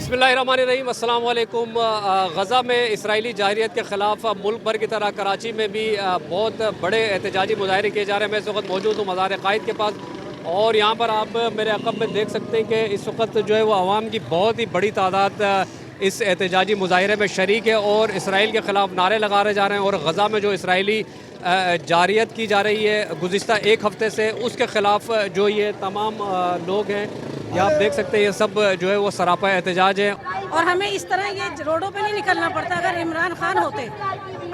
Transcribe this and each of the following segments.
बिस्मिल्लाहिर्रहमानिर्रहीम, अस्सलाम वालेकुम। गज़ा में इसराइली जाहिरियत के ख़िलाफ़ मुल्क भर की तरह कराची में भी बहुत बड़े एहतजाजी मुजाहरे किए जा रहे हैं। मैं इस वक्त मौजूद हूँ मज़ार क़ाइद के पास, और यहाँ पर आप मेरे अक़ब में देख सकते हैं कि इस वक्त जो है वो आवाम की बहुत ही बड़ी तादाद इस एहतजाजी मुजाहरे में शरीक है और इसराइल के ख़िलाफ़ नारे लगाए जा रहे हैं। और गज़ा में जो इसराइली जारियत की जा रही है गुज़िश्ता एक हफ़्ते से, उसके ख़िलाफ़ जो ये तमाम लोग हैं, ये आप देख सकते हैं, ये सब जो है वो सरापा एहतजाज है। और हमें इस तरह ये रोडों पे नहीं निकलना पड़ता। अगर इमरान खान होते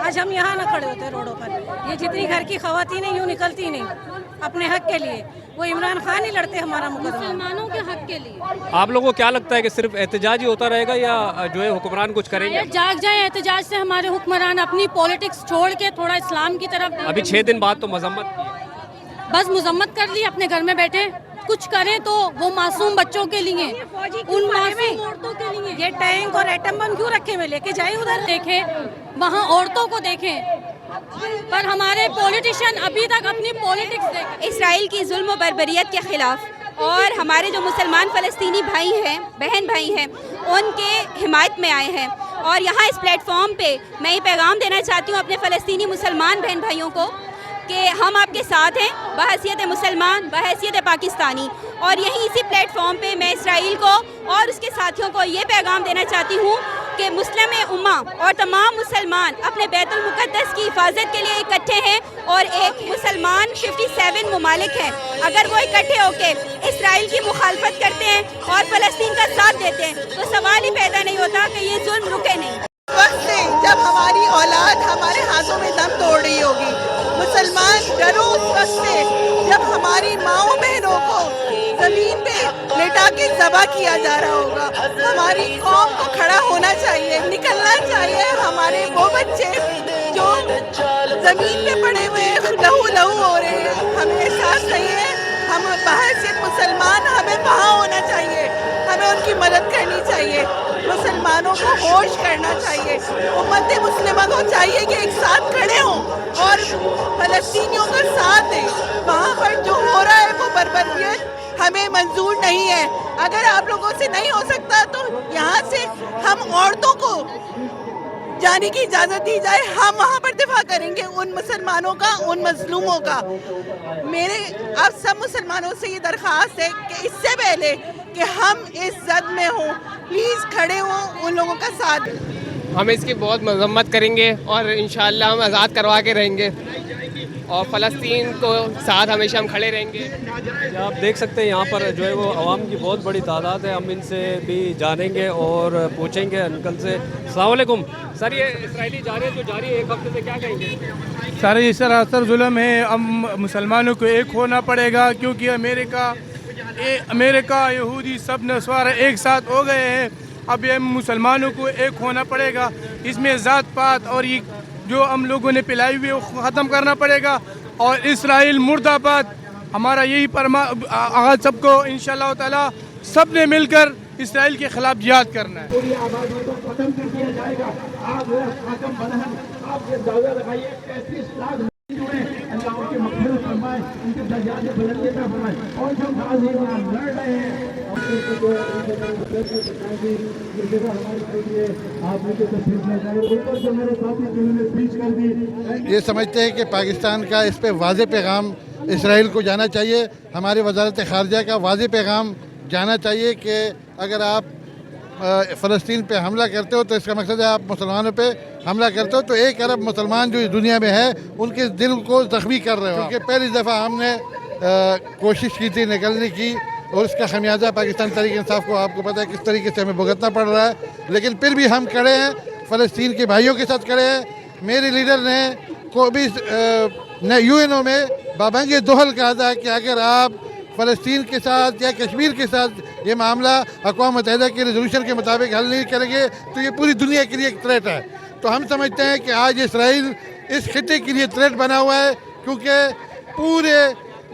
आज हम यहाँ ना खड़े होते रोडों पर। ये जितनी घर की ख़वातीनें यूँ निकलती नहीं अपने हक के लिए, वो इमरान खान ही लड़ते हमारा मुकदमा मुसलमानों के हक के लिए। आप लोगों को क्या लगता है कि सिर्फ एहतजाज ही होता रहेगा या जो है हुक्मरान कुछ करेंगे? जाग जाए एहतजाज से हमारे हुक्मरान अपनी पॉलिटिक्स छोड़ के थोड़ा इस्लाम की तरफ। अभी 6 दिन बाद तो मजम्मत, बस मजम्मत कर ली, अपने घर में बैठे कुछ करें तो वो मासूम बच्चों के लिए, उन मासूम औरतों के लिए। ये टैंक और एटम बम क्यों रखे हुए, लेके जाए उधर, देखें वहाँ औरतों को देखें। पर हमारे पॉलिटिशियन अभी तक अपनी पॉलिटिक्स देखें। इसराइल की जुल्म और बर्बरियत के ख़िलाफ़ और हमारे जो मुसलमान फ़लस्तीनी भाई हैं, बहन भाई हैं, उनके हिमायत में आए हैं। और यहाँ इस प्लेटफॉर्म पे मैं ये पैगाम देना चाहती हूँ अपने फ़लस्तीनी मुसलमान बहन भाइयों को कि हम आपके साथ हैं बहैसियत मुसलमान, बहैसियत पाकिस्तानी। और यहीं इसी प्लेटफॉर्म पे मैं इसराइल को और उसके साथियों को ये पैगाम देना चाहती हूँ कि मुस्लिम उम्मा और तमाम मुसलमान अपने बैतुल मुक़द्दस की हिफाजत के लिए इकट्ठे हैं। और एक मुसलमान 57 ममालिक हैं, अगर वो इकट्ठे होकर इसराइल की मुखालफत करते हैं और फ़लस्तीन का साथ देते हैं तो सवाल ही पैदा नहीं होता कि ये जुल्म रुके नहीं। वक्त से जब हमारी औलाद हमारे हाथों में दम तोड़ रही होगी, मुसलमान डरो उस वक्त से जब हमारी माओ बहनों को जमीन पे लेटा के ज़बह किया जा रहा होगा। हमारी कौम को खड़ा होना चाहिए, निकलना चाहिए। हमारे वो बच्चे जो जमीन पे पड़े हुए लहू लहू हो रहे हैं, हमें एहसास नहीं है। हम बहैसियत मुसलमान हमें वहाँ होना चाहिए, हमें उनकी मदद करनी चाहिए, मुसलमानों को होश करना चाहिए। उम्मत मुस्लिमा को चाहिए कि एक साथ खड़े हों और फ़लस्तीनियों का साथ दें। वहाँ पर जो हो रहा है वो बर्बरियत हमें मंजूर नहीं है। अगर आप लोगों से नहीं हो सकता तो यहाँ से हम औरतों को जाने की इजाज़त दी जाए, हम वहाँ पर दिफा करेंगे उन मुसलमानों का, उन मजलूमों का। मेरे आप सब मुसलमानों से ये दरख्वास्त है कि इससे पहले कि हम इस जद में हों, प्लीज़ खड़े हों, उन लोगों का साथ। हम इसकी बहुत मजम्मत करेंगे और इंशाअल्लाह हम आज़ाद करवा के रहेंगे और फ़लस्तीन को साथ हमेशा हम खड़े रहेंगे। आप देख सकते हैं यहाँ पर जो है वो आवाम की बहुत बड़ी तादाद है। हम इनसे भी जानेंगे और पूछेंगे अंकल से। अस्सलाम वालेकुम सर, ये इसराइली जारियत जो जारी है एक हफ्ते से, क्या कहेंगे? सर ये सरासर जुल्म है, अब मुसलमानों को एक होना पड़ेगा क्योंकि अमेरिका यहूदी सब नस्वारा एक साथ हो गए हैं। अब ये मुसलमानों को एक होना पड़ेगा, इसमें ज़ात पात और ये जो हम लोगों ने पिलाई हुई वो ख़त्म करना पड़ेगा। और इसराइल मुर्दाबाद, हमारा यही आगाज़ सबको इंशाअल्लाह ताला सब ने मिलकर इसराइल के ख़िलाफ़ जिहाद करना है। ये समझते हैं कि पाकिस्तान का इस पे वाज़ेह पैगाम इसराइल को जाना चाहिए। हमारे वज़ारत ख़ारिजा का वाज़ेह पैगाम जाना चाहिए कि अगर आप फ़लस्तीन पे हमला करते हो तो इसका मकसद है आप मुसलमानों पे हमला करते हो, तो 1 अरब मुसलमान जो इस दुनिया में है उनके दिल को ज़ख्मी कर रहे हो। क्योंकि पहली दफ़ा हमने कोशिश की थी निकलने की और इसका खमियाजा पाकिस्तान तहरीक इंसाफ को आपको पता है किस तरीके से हमें भुगतना पड़ रहा है, लेकिन फिर भी हम खड़े हैं, फ़लस्तीन के भाइयों के साथ खड़े हैं। मेरे लीडर ने को भी यूएनओ में बाबंगे दोहल कहा था कि अगर आप फ़लस्तीन के साथ या कश्मीर के साथ ये मामला अक़वाम मुत्तहिदा के रेजोल्यूशन के मुताबिक हल नहीं करेंगे तो ये पूरी दुनिया के लिए एक थ्रेट है। तो हम समझते हैं कि आज इसराइल इस खित्ते के लिए थ्रेट बना हुआ है, क्योंकि पूरे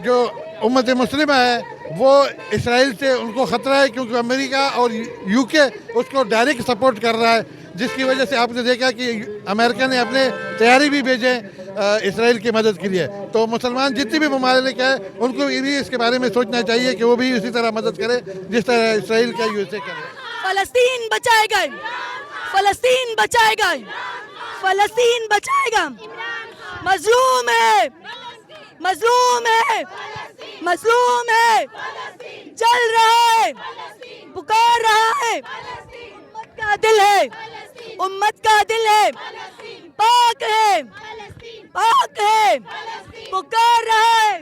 जो उम्मत मुस्लिमा है वो इसराइल से उनको ख़तरा है, क्योंकि अमेरिका और यूके उसको डायरेक्ट सपोर्ट कर रहा है, जिसकी वजह से आपने देखा कि अमेरिका ने अपने तैयारी भी भेजे इसराइल की मदद के लिए। तो मुसलमान जितने भी ममालिक हैं उनको भी इसके बारे में सोचना चाहिए कि वो भी उसी तरह मदद करे जिस तरह इसराइल का यूएसए करे। फलस्तीन बचाएगा, फलस्तीन बचाएगा, फलस्तीन बचाएगा। मजलूम है, मजलूम है, मजलूम है, जल रहा है, पुकार रहा है, उम्मत का दिल है, उम्मत का दिल है, पाक है, पाक है, पुकार रहा है।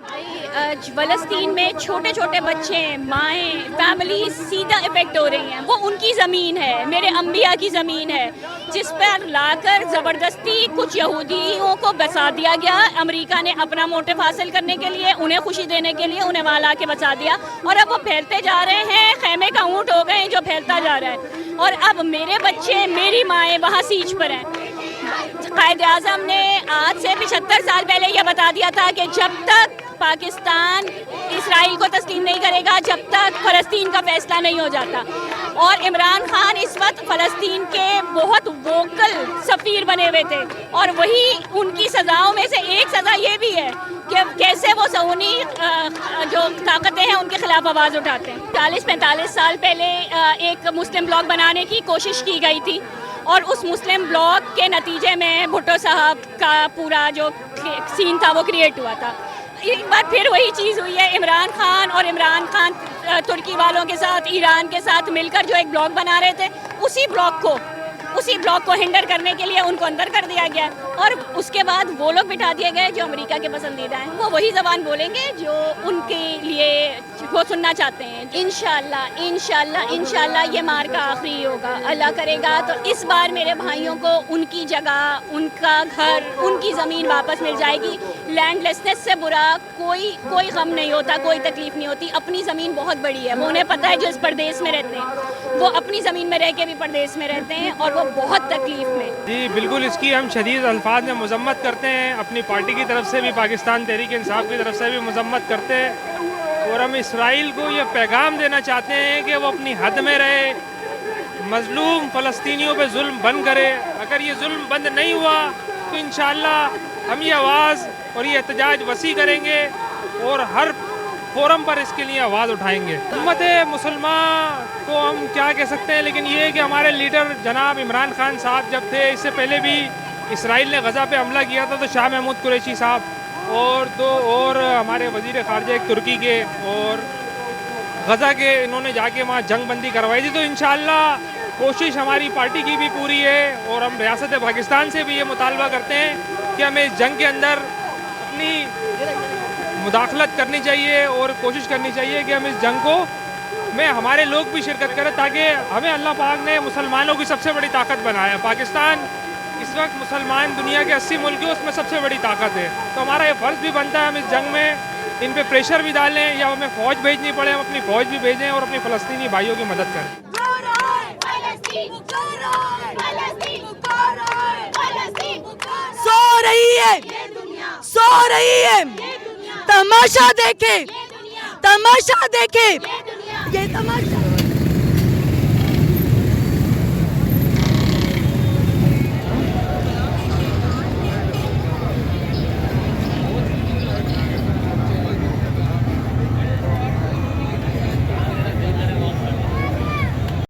फ़लस्तीन में छोटे छोटे बच्चे, माएँ, फैमिली सीधा इफेक्ट हो रही हैं। वो उनकी ज़मीन है, मेरे अंबिया की ज़मीन है, जिस पर लाकर ज़बरदस्ती कुछ यहूदियों को बसा दिया गया। अमेरिका ने अपना मोटिव हासिल करने के लिए, उन्हें खुशी देने के लिए उन्हें वहाँ ला के बसा दिया, और अब वो फैलते जा रहे हैं, खेमे का ऊँट हो गए जो फैलता जा रहा है। और अब मेरे बच्चे, मेरी माएँ वहाँ सीज पर हैं। कायद आज़म ने आज से 75 साल पहले यह बता दिया था कि जब तक पाकिस्तान इसराइल को तस्लीम नहीं करेगा, जब तक फ़लस्तीन का फैसला नहीं हो जाता। और इमरान खान इस वक्त फ़लस्तीन के बहुत वोकल सफ़ीर बने हुए थे, और वही उनकी सज़ाओं में से एक सज़ा ये भी है कि कैसे वो सऊनी जो ताकतें हैं उनके खिलाफ आवाज़ उठाते हैं। 40-45 साल पहले एक मुस्लिम ब्लॉग बनाने की कोशिश की गई थी, और उस मुस्लिम ब्लॉग के नतीजे में भुट्टो साहब का पूरा जो सीन था वो क्रिएट हुआ था। एक बार फिर वही चीज़ हुई है। इमरान खान और इमरान खान तुर्की वालों के साथ, ईरान के साथ मिलकर जो एक ब्लॉग बना रहे थे, उसी ब्लॉग को हिंडर करने के लिए उनको अंदर कर दिया गया, और उसके बाद वो लोग बिठा दिए गए जो अमेरिका के पसंदीदा हैं। वो वही ज़बान बोलेंगे जो उनके लिए वो सुनना चाहते हैं। इंशाअल्लाह इंशाअल्लाह इंशाअल्लाह ये मार का आखिरी होगा, अल्लाह करेगा तो इस बार मेरे भाइयों को उनकी जगह, उनका घर, उनकी ज़मीन वापस मिल जाएगी। लैंडलेसनेस से बुरा कोई गम नहीं होता, कोई तकलीफ़ नहीं होती। अपनी ज़मीन बहुत बड़ी है, वो उन्हें पता है जो इस परदेश में रहते हैं, वो अपनी ज़मीन में रह के भी परदेश में रहते हैं, और वो बहुत तकलीफ़ में। जी बिल्कुल, इसकी हम शदीद अल्फाज में मज़म्मत करते हैं। अपनी पार्टी की तरफ से भी, पाकिस्तान तहरीक इंसाफ की तरफ से भी मज़म्मत करते हैं, और हम इसराइल को ये पैगाम देना चाहते हैं कि वो अपनी हद में रहे, मज़लूम फ़लस्तीनियों पे जुल्म बंद करे। अगर ये जुल्म बंद नहीं हुआ तो इंशाअल्लाह हम ये आवाज़ और ये एहतजाज वसी करेंगे, और हर फोरम पर इसके लिए आवाज़ उठाएंगे। उम्मत मुसलमान को हम क्या कह सकते हैं, लेकिन ये है कि हमारे लीडर जनाब इमरान खान साहब जब थे, इससे पहले भी इसराइल ने गज़ा पे हमला किया था, तो शाह महमूद कुरैशी साहब और दो और हमारे वज़ीर ख़ारजा एक तुर्की के और गज़ा के, इन्होंने जाके वहाँ जंग बंदी करवाई थी। तो इंशाअल्लाह कोशिश हमारी पार्टी की भी पूरी है, और हम रियासत पाकिस्तान से भी ये मुतालबा करते हैं कि हमें इस जंग के अंदर अपनी मुदाखलत करनी चाहिए, और कोशिश करनी चाहिए कि हम इस जंग को में हमारे लोग भी शिरकत करें, ताकि हमें अल्लाह पाक ने मुसलमानों की सबसे बड़ी ताकत बनाया। पाकिस्तान इस वक्त मुसलमान दुनिया के 80 मुल्क है, उसमें सबसे बड़ी ताकत है। तो हमारा ये फ़र्ज़ भी बनता है हम इस जंग में इन पे प्रेशर भी डालें, या हमें फ़ौज भेजनी पड़े हम अपनी फ़ौज भी भेजें और अपनी फ़लस्तीनी भाइयों की मदद करें। सो रही है, सो रही है, तमाशा देखे, तमाशा देखे, ये तमाशा